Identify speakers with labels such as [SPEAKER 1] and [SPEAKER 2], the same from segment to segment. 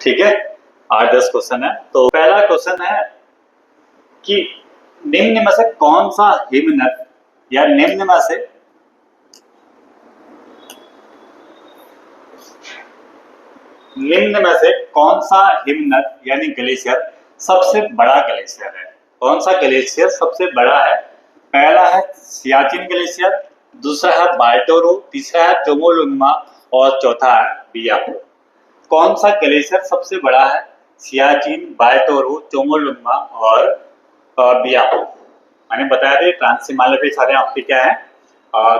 [SPEAKER 1] ठीक है, 8-10 क्वेश्चन है। तो पहला क्वेश्चन है कि निम्न में से कौन सा हिमनद या निम्न में से कौन सा हिमनद यानी ग्लेशियर सबसे बड़ा ग्लेशियर है? कौन सा ग्लेशियर सबसे बड़ा है? पहला है सियाचिन ग्लेशियर, दूसरा है बाल्टोरो, तीसरा है चोमोलुंगमा और चौथा है बियाको। कौन सा ग्लेशियर सबसे बड़ा है? सियाचिन, बाल्टोरो, चोमोलुंगमा और बियाको। मैंने बताया था ट्रांस हिमालय पे सारे आपके क्या है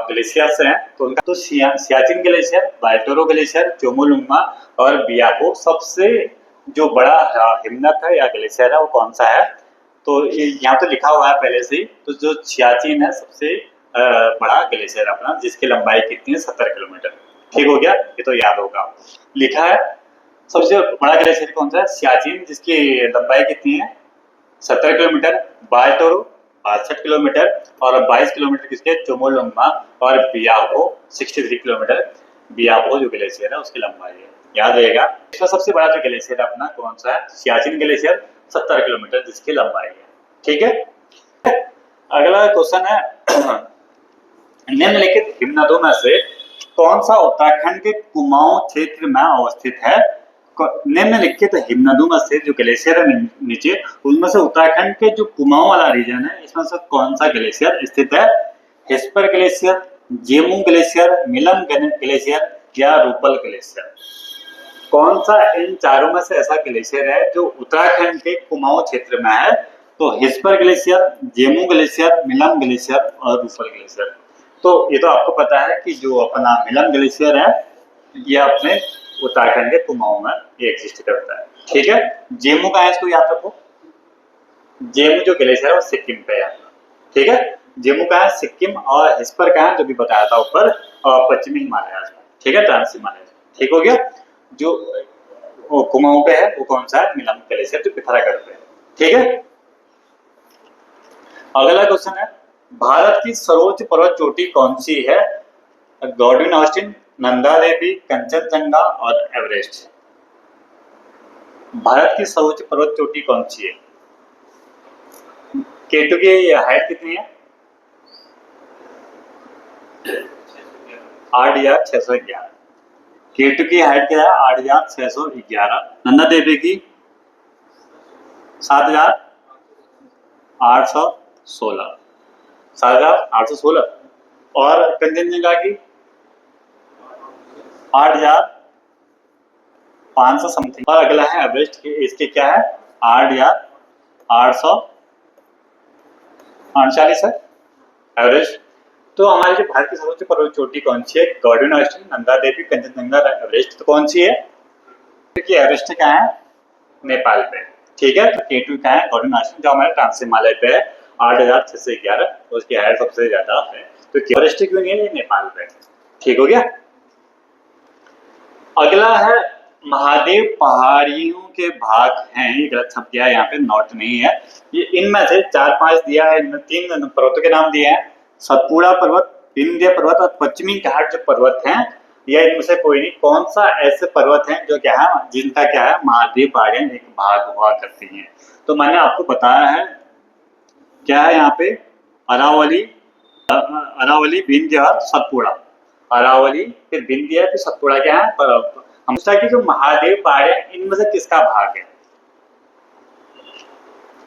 [SPEAKER 1] ग्लेशियर्स हैं। तो उनका तो Siachen glacier, Baltoro glacier, Chomolungma और बियाको सबसे जो बड़ा हिमनद है या ग्लेशियर है वो कौन सा है? तो यहाँ तो लिखा हुआ है पहले से ही। तो जो सियाचिन है सबसे बड़ा ग्लेशियर अपना, जिसकी लंबाई कितनी है 70 किलोमीटर। ठीक हो गया, ये तो याद होगा। लिखा है सबसे बड़ा ग्लेशियर कौन सा है? सियाचिन, जिसकी लंबाई कितनी है 70 किलोमीटर। बाल्टोरो 62 किलोमीटर और 22 किलोमीटर किसके? चोमोलुंगमा और बियाको 63 किलोमीटर। बियाको जो ग्लेशियर है उसकी लंबाई है, याद रहेगा। इसका सबसे बड़ा जो ग्लेशियर है अपना कौन सा है? सियाचिन ग्लेशियर 70 किलोमीटर जिसकी लंबाई है। ठीक है, अगला क्वेश्चन है निम्नलिखित हिमनदों में से कौन सा उत्तराखंड के कुमाऊं क्षेत्र में अवस्थित है? निम्नलिखित हिमनदों में से जो ग्लेशियर है नीचे, उनमें से उत्तराखंड के जो कुमाऊं वाला रीजन है इसमें से कौन सा ग्लेशियर स्थित है? Hispar glacier, Zemu glacier, Milam glacier या रूपल ग्लेशियर। कौन सा इन चारों में से ऐसा ग्लेशियर है जो उत्तराखंड के कुमाऊं क्षेत्र में है? तो Hispar glacier, Zemu glacier, Milam glacier और रूपल ग्लेशियर। तो ये तो आपको पता है कि जो अपना मिलम ग्लेशियर है ये अपने उत्तराखंड के कुमाऊं में ये एग्जिस्ट करता है। ठीक है, जेमू का है इसको याद रखो। जेमू जो ग्लेशियर है वो सिक्किम पे है। ठीक है, जेमू का है सिक्किम और हेस्पर का है जो भी बताया था ऊपर पश्चिमी हिमालय में। ठीक है, ट्रांस हिमालय। ठीक हो गया, जो कुमाऊं पे है वो कौन सा है? मिलम ग्लेशियर जो पिथौरागढ़ पे है। ठीक है, अगला क्वेश्चन है भारत की सर्वोच्च पर्वत चोटी कौन सी है? गॉडविन ऑस्टिन, नंदा देवी, कंचनजंगा और एवरेस्ट। भारत की सर्वोच्च पर्वत चोटी कौन सी है? केटू की हाइट कितनी है? 8,611। केटू की हाइट क्या है? 8,611। नंदा देवी की 7,816। 7,816 और कंचनजंगा की 8,500 समथिंग। और अगला है एवरेस्ट की, इसके क्या है? 8,839 है एवरेस्ट। तो हमारी जो भारत की सर्वोच्च पर्वत चोटी कौन सी है? Godwin Austen, Nanda Devi, Kanchenjunga, Everest. तो कौन सी है? क्योंकि एवरेस्ट क्या है? नेपाल पे। ठीक है, तो केटू क्या है? गॉडविन ऑस्टिन जो हमारे ट्रांस हिमालय पे है 8,611, उसकी हाइट सबसे ज्यादा है। तो एवरेस्ट क्यों नहीं है? ये नेपाल पे। ठीक हो गया, अगला है महादेव पहाड़ियों के भाग हैं। ये गलत छप गया है यहाँ पे, नोट नहीं है ये। इनमें से 4-5 दिया है, 3 पर्वतों के नाम दिए हैं, सतपुड़ा पर्वत, विंध्य पर्वत और पश्चिमी घाट जो पर्वत हैं, या इनमें से कोई नहीं। कौन सा ऐसे पर्वत हैं जो क्या है, जिनका क्या है महादेव पहाड़ियां एक भाग हुआ करती हैं? तो मैंने आपको बताया है क्या है यहाँ पे, अरावली, विंध्य और सतपुड़ा। अरावली, फिर विंध्य, फिर सतपुड़ा क्या है? हम पूछा कि जो महादेव पहाड़ियां इनमें से किसका भाग है?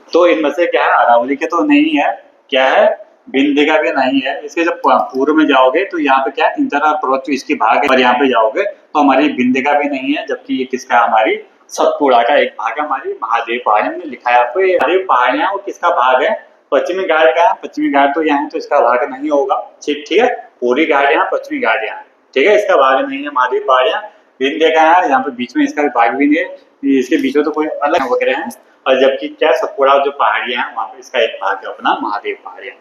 [SPEAKER 1] तो इनमें से क्या है? अरावली के तो नहीं है, क्या है? विंध्य का भी नहीं है। इसके जब पूर्व में जाओगे तो यहाँ पे क्या है? 3-4 पर्वत जो इसकी भाग है, और यहाँ पे जाओगे तो हमारी विंध्य का भी नहीं है, जबकि ये किसका? हमारी सतपुड़ा का एक भाग है, हमारी महादेव पहाड़ियां में लिखा है आपको। ये महादेव पहाड़ियां वो किसका भाग है? पश्चिमी घाट का है। पश्चिमी घाट तो यहाँ है तो इसका भाग नहीं होगा। ठीक है, पूरी घाट यहाँ, पश्चिमी घाट यहाँ। ठीक है, इसका भाग नहीं है महादेव पहाड़ियां। विंध्य का है, यहाँ पे बीच में इसका भी भाग भी नहीं है, इसके बीच में तो कोई अलग वगैरह है। और जबकि क्या सतपुड़ा जो पहाड़ियां हैं वहां पे इसका एक भाग है अपना महादेव पहाड़ियां।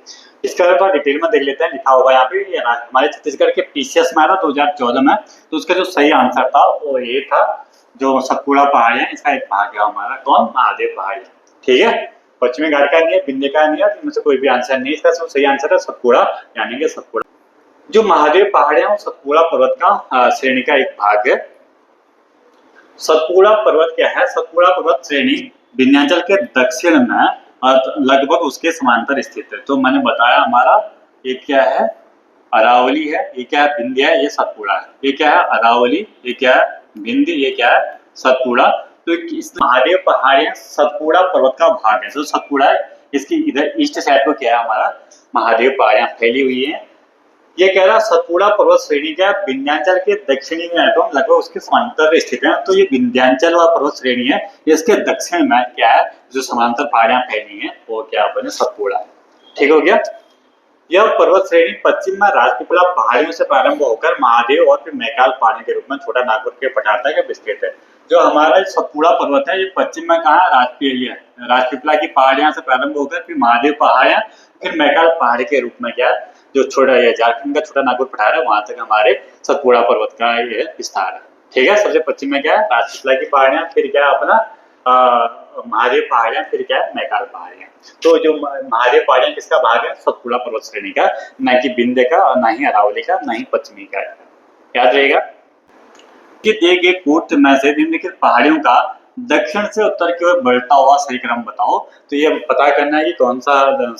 [SPEAKER 1] इसका अगर डिटेल में देख लेते हैं, लिखा होगा यहाँ पे। हमारे छत्तीसगढ़ के पीसीएस में आया था 2014 में, तो उसका जो सही आंसर था वो ये था, जो सतपुड़ा पहाड़ियां इसका एक भाग है हमारा, कौन? महादेव पहाड़ियां। ठीक है, पश्चिमी घाट का नहीं है, विंध्य का नहीं है, इनमें से कोई भी आंसर नहीं। इसका सही आंसर है सतपुड़ा, यानी कि सतपुड़ा। जो महादेव पहाड़ियां सतपुड़ा पर्वत का श्रेणी का एक भाग है। सतपुड़ा पर्वत क्या है? सतपुड़ा पर्वत श्रेणी विंध्याचल के दक्षिण में और लगभग उसके समांतर स्थित है। तो मैंने बताया हमारा ये क्या है? अरावली है, ये क्या है? विंध्य है, ये सतपुड़ा है। ये क्या है? अरावली, ये क्या है? विंध्य, ये क्या है? सतपुड़ा। तो इस महादेव पहाड़ियां सतपुड़ा पर्वत का भाग है। तो सतपुड़ा है, इसकी इधर ईस्ट साइड को क्या है? हमारा महादेव पहाड़ियां फैली हुई है। ये कह रहा सतपुड़ा पर्वत श्रेणी क्या विंध्याचल के दक्षिणी में एटम लगभग उसके समांतर स्थित है। तो ये विंध्याचल व पर्वत श्रेणी है, इसके दक्षिण में क्या है? जो समांतर पहाड़ियां फैली हैं वो क्या बने? सतपुड़ा है। ठीक हो गया। यह पर्वत श्रेणी पश्चिम में राजपीपला पहाड़ियों से प्रारंभ होकर महादेव और फिर मैकाल पहाड़ी के रूप में छोटा नागपुर के पठार तक विस्तृत है। जो हमारा सतपुड़ा पर्वत है ये पश्चिम में कहा? राजपीपला की पहाड़ियां से प्रारंभ होकर फिर महादेव पहाड़ियां फिर मैकाल पहाड़ी के रूप में क्या जो छोटा है झारखंड का छोटा नागपुर पठार है वहां तक हमारे सतपुड़ा पर्वत का ये विस्तार है। ठीक है। सबसे पश्चिम में क्या है? राजपीपला की पहाड़ियां, फिर क्या है अपना महादेव पहाड़ियां, फिर क्या है? मैकाल पहाड़ियां। तो जो महादेव पहाड़ियां किसका भाग है? सतपुड़ा पर्वत श्रेणी का, न कि विंध्य का और न ही अरावली का, न ही पश्चिमी का। याद रहेगा कि दिए गए कूट में से निम्नलिखित पहाड़ियों का दक्षिण से उत्तर की ओर बढ़ता हुआ सही क्रम बताओ। तो ये पता करना है कि कौन सा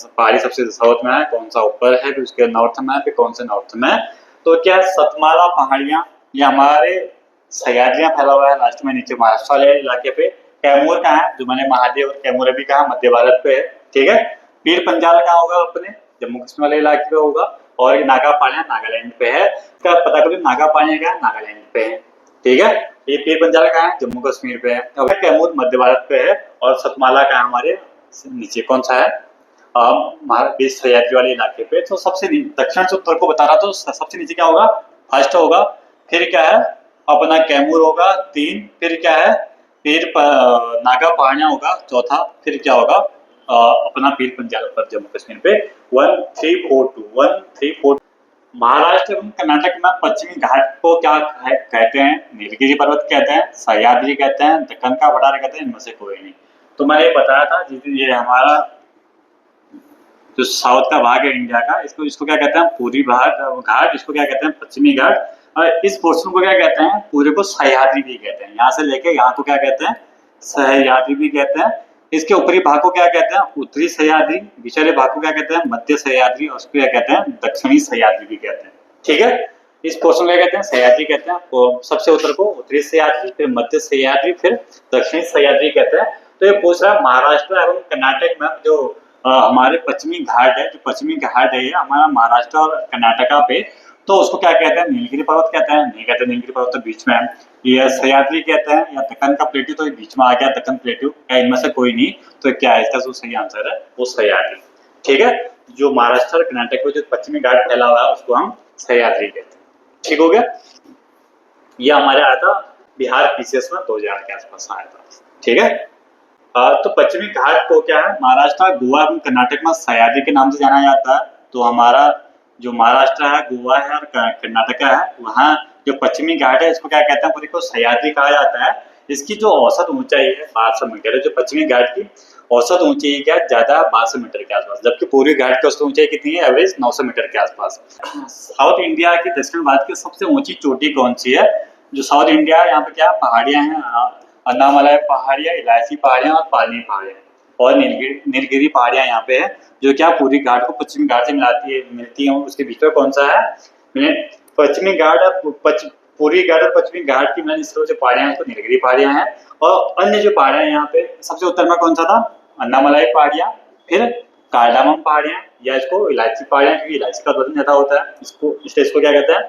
[SPEAKER 1] पहाड़ी सबसे साउथ में है, कौन सा ऊपर है, फिर उसके नॉर्थ में है, फिर कौन से नॉर्थ में है। तो क्या सतमाला पहाड़ियां ये हमारे सह्याद्रियां फैला हुआ है लास्ट में नीचे महाराष्ट्र वाले इलाके पे। कैमूर कहाँ है? जो मैंने महादेव और कैमूर अभी कहा मध्य भारत पे है। ठीक है। पीर पंजाल कहाँ होगा? अपने जम्मू कश्मीर वाले इलाके पे होगा। और नागा पहाड़ियां नागालैंड पे है। इसका पता करो नागा पहाड़ियां क्या है? नागालैंड पे है। ठीक है। ये पीर पंजाल कहाँ है? जम्मू कश्मीर पे है। अब कैमूर मध्य भारत पे है और सतमाला का हमारे नीचे कौन सा है? बीस सह्याद्री वाले इलाके पे। तो सबसे दक्षिण से उत्तर को बता रहा तो सबसे नीचे क्या होगा? फर्स्ट होगा। फिर क्या है? अपना कैमूर होगा 3। फिर क्या है? फिर नागा पहाड़ियां होगा चौथा। फिर क्या होगा? अपना पीर पंजाल पर जम्मू कश्मीर पे 1342 महाराष्ट्र एवं कर्नाटक में पश्चिमी घाट को क्या कहते हैं? नीलगिरी पर्वत कहते हैं, सह्याद्री कहते हैं, दक्कन का पठार कहते हैं, इनमें से कोई नहीं। तो मैंने बताया था ये हमारा जो साउथ का भाग है इंडिया का, इसको इसको क्या कहते हैं? पूर्वी घाट। इसको क्या कहते हैं? पश्चिमी घाट। और इस पोर्शन को क्या कहते हैं? पूरे को सह्याद्री भी कहते हैं। यहाँ से लेके यहाँ को क्या कहते हैं? सह्याद्री भी कहते हैं। इसके ऊपरी भाग को क्या कहते हैं? उत्तरी सह्याद्री। निचले भाग को क्या कहते हैं? मध्य सह्याद्री। और उसको क्या कहते हैं? दक्षिणी सह्याद्री भी कहते हैं। ठीक है। इस पोर्शन क्या कहते हैं? सह्याद्री कहते हैं। तो सबसे उत्तर को उत्तरी सह्याद्री, फिर मध्य सह्याद्री, फिर दक्षिणी सह्याद्री कहते हैं। तो ये पूछ रहा है महाराष्ट्र एवं कर्नाटक में जो हमारे पश्चिमी घाट है, जो पश्चिमी घाट है ये हमारा महाराष्ट्र और कर्नाटका पे, तो उसको क्या कहते हैं? नीलगिरी पर्वत कहते हैं? नहीं कहते। नीलगिरी पर्वत तो बीच में है। ये सह्याद्री कहते हैं या दक्कन का प्लेट्यू, तो ये बीच में आ गया दक्कन प्लेट्यू। क्या इनमें से कोई नहीं? तो क्या है इसका जो सही आंसर है? वो सह्याद्री। ठीक है। जो महाराष्ट्र और कर्नाटक में जो पश्चिमी घाट फैला हुआ है उसको हम सह्याद्री कहते हैं। ठीक हो गया। ये हमारे आया था बिहार पीसीएस में 2000 के आसपास आया था। ठीक है। तो पश्चिमी घाट को क्या है? महाराष्ट्र, गोवा एवं कर्नाटक में सह्याद्री के नाम से जाना जाता है। तो हमारा जो महाराष्ट्र है, गोवा है और कर्नाटका है, वहाँ जो पश्चिमी घाट है इसको क्या कहते हैं? पूरी को सह्याद्री कहा जाता है। इसकी जो औसत ऊंचाई है 1200 मीटर है। जो पश्चिमी घाट की औसत ऊंचाई क्या ज्यादा 1200 मीटर के आसपास, जबकि पूर्वी घाट की औसत ऊंचाई कितनी है? एवरेज 900 मीटर के आसपास। साउथ इंडिया की दक्षिण भारत की सबसे ऊंची चोटी कौन सी है? जो साउथ इंडिया है यहाँ पे क्या पहाड़ियां हैं? अन्नामलाई पहाड़ियां, इलायची पहाड़ियां और पालनी पहाड़ियां और नीलगिरी पहाड़ियां यहाँ पे है, जो क्या पूरी घाट को पश्चिमी घाट से मिलती है। उसके बीच में कौन सा है? पश्चिमी घाट पूर्वी घाट और पश्चिमी घाट की मिलन स्थलों से पहाड़ियां उसको नीलगिरी पहाड़ियां हैं। और अन्य जो पहाड़ियां यहाँ पे सबसे उत्तर में कौन सा था? अन्नामलाई पहाड़ियां, फिर कार्डामम पहाड़ियां, या इसको इलायची पहाड़ियां, क्योंकि इलायची का उत्पादन ज्यादा होता है, इसको क्या कहते हैं?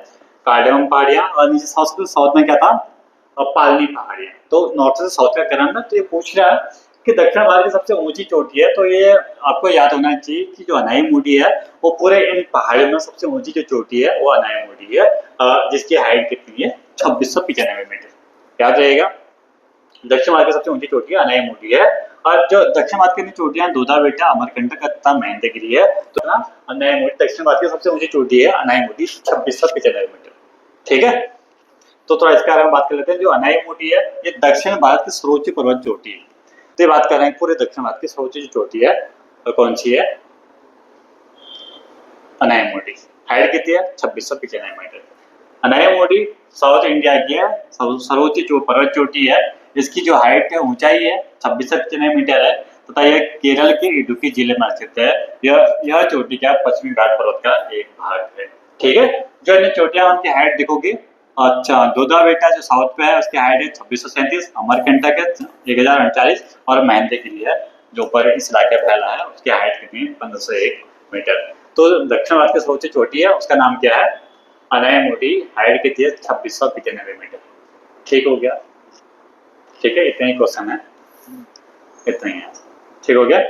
[SPEAKER 1] कार्डामम पहाड़ियां। और नीचे साउथ में क्या था? पालनी पहाड़ियां। तो नॉर्थ से साउथ का करना ना, तो ये पूछ रहा है कि दक्षिण भारत की सबसे ऊंची चोटी है। तो ये आपको याद होना चाहिए कि जो अनाईमुडी है वो पूरे इन पहाड़ियों में सबसे ऊंची जो चोटी है वो अनाईमुडी है, जिसकी हाइट कितनी है? 2695 मीटर। याद रहेगा। दक्षिण भारत की सबसे ऊंची चोटी अनाईमुडी है। और जो दक्षिण भारत की चोटियां दूधा बेटा, अमरकंटक तथा महेंद्रगिरी है। तो ना अनाईमुडी दक्षिण भारत की सबसे ऊंची चोटी है अनाईमुडी 2695 मीटर। ठीक है। तो थोड़ा इसके बारे में बात कर लेते हैं। जो अनाईमुडी है ये दक्षिण भारत की सर्वोच्च पर्वत चोटी है। तो ये बात कर रहे हैं पूरे दक्षिण भारत की सर्वोच्च जो चोटी है तो कौन सी है? अनाईमुडी। हाइट कितनी है? 2695 मीटर। अनाईमुडी साउथ इंडिया की है, सर्वोच्च जो पर्वत चोटी है, इसकी जो हाइट है, ऊंचाई है 26 मीटर है तथा यह केरल के इडुक्की जिले में स्थित है। यह चोटी क्या पश्चिमी घाट पर्वत का एक भाग है। ठीक है, जो अन्य चोटियां उनकी हाइट देखोगे। अच्छा, जोधा बेटा जो साउथ पे है उसकी हाइट है 2637, अमरकंटक है 1039 और महेंद्र गिरी है जो ऊपर इस इलाके में फैला है उसकी हाइट कितनी है 1501 मीटर। तो दक्षिण भारत की सर्वोच्च चोटी है उसका नाम क्या है? अनायमुडी, हाइट कितनी है 2695 मीटर। ठीक हो गया? ठीक है, इतना ही क्वेश्चन है, इतना ही है। ठीक हो गया।